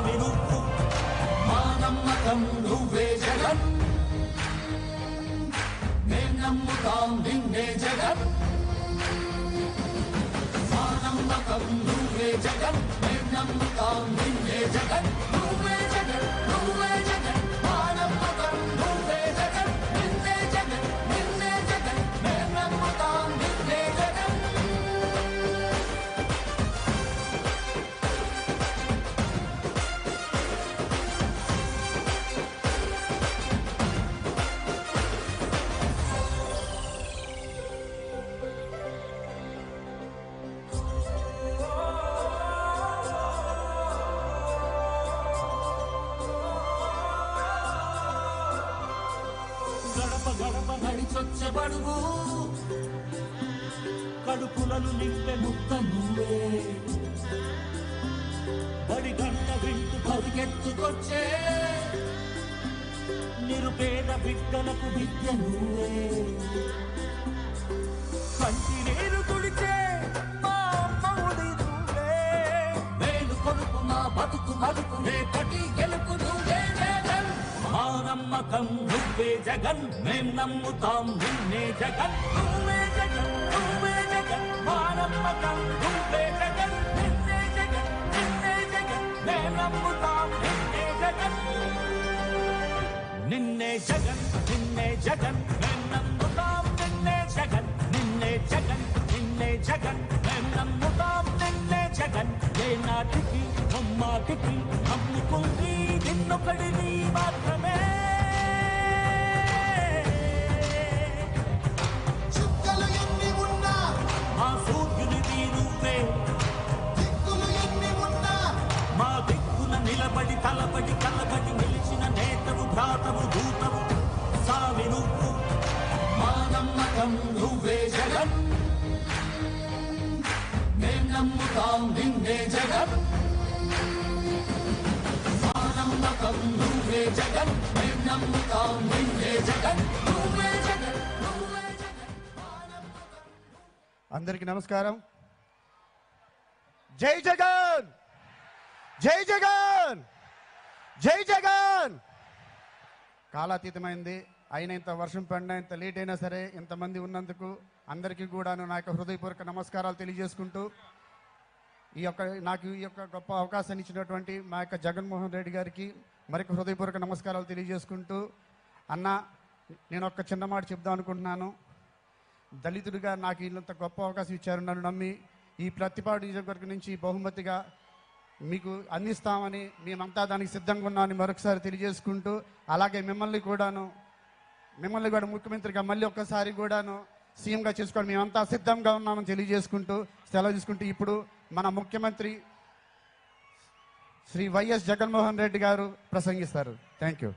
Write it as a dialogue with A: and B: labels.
A: స్వామి నువ్వు మా నమ్మకం నువ్వే జగన్ మేం నమ్ముతాం నిన్నే జగన్ మా నమ్మకం నువ్వే జగన్ మేం నమ్ముతాం నిన్నే జగన్ నువ్వే జగన్ నువ్వే జగన్ మా నమ్మకం నువ్వే జగన్ నిన్నే జగన్ నిన్నే జగన్ మేం నమ్ముతాం నిన్నే జగన్ గడప నడిచొచ్చబడుగు కడుపులను నింపే ముక్క నువ్వే బడి గంట వింటూ పరిగెత్తుకొచ్చే నిరుపేద బిడ్డలకు విద్య నువ్వే కంటి నీరు తుడిచే మా అమ్మవుడి నువ్వే వేలు కొడుకు మా బతుకు మలుపు రేపటి గెలుపు నువ్వే జగన్ మా నమ్మకం నువ్వే జగన్ మేం నమ్ముతాం నిన్నే జగన్ నువ్వే జగన్ నువ్వే జగన్ మా నమ్మకం నువ్వే జగన్ నిన్నే జగన్ నిన్నే జగన్ మేం నమ్ముతాం నిన్నే జగన్ నిన్నే జగన్ నిన్నే జగన్ మేం నమ్ముతాం నిన్నే జగన్ నిన్నే జగన్ నిన్నే జగన్ మేం నమ్ముతాం నిన్నే జగన్ ఏ నాటికి అమ్మాటికి నమ్ముకుంది నిన్నొకడిని మాత్రమే చుక్కలు ఎన్ని ఉన్నా మా సూర్యునిది నువ్వే దిక్కులు ఎన్ని ఉన్నా మా దిక్కున నిలబడి తలబడి కలబడి నిలిచిన నేతవు భ్రాతవు దూతవు స్వామి నువ్వు మా నమ్మకం నువ్వే జగన్ మేం నమ్ముతాం నిన్నే జగన్ మా నమ్మకం నువ్వే జగన్ మేం నమ్ముతాం నిన్నే జగన్ నువ్వే జగన్ నువ్వే జగన్ మా నమ్మకం.
B: అందరికీ నమస్కారం. జై జగన్ జై జగన్ జై జగన్. కాలాతీతమైంది అయినా ఇంత వర్షం పడినా ఇంత లేట్ అయినా సరే ఇంతమంది ఉన్నందుకు అందరికీ కూడాను నా యొక్క హృదయపూర్వక నమస్కారాలు తెలియజేసుకుంటూ నాకు ఈ యొక్క గొప్ప అవకాశాన్ని ఇచ్చినటువంటి మా యొక్క జగన్మోహన్ రెడ్డి గారికి మరొక హృదయపూర్వక నమస్కారాలు తెలియజేసుకుంటూ అన్న నేను ఒక చిన్న మాట చెప్దాం అనుకుంటున్నాను. దళితుడిగా నాకు ఇంత గొప్ప అవకాశం ఇచ్చారు. నన్ను నమ్మి ఈ ప్రతిపాడు నియోజకవర్గం నుంచి బహుమతిగా మీకు అందిస్తామని మేమంతా దానికి సిద్ధంగా ఉన్నామని మరొకసారి తెలియజేసుకుంటూ అలాగే మిమ్మల్ని కూడా ముఖ్యమంత్రిగా మళ్ళీ ఒక్కసారి కూడాను సీఎంగా చేసుకోవడం మేమంతా సిద్ధంగా ఉన్నామని తెలియజేసుకుంటూ సెలవు తీసుకుంటూ ఇప్పుడు మన ముఖ్యమంత్రి శ్రీ వైఎస్ జగన్మోహన్ రెడ్డి గారు ప్రసంగిస్తారు. Thank you.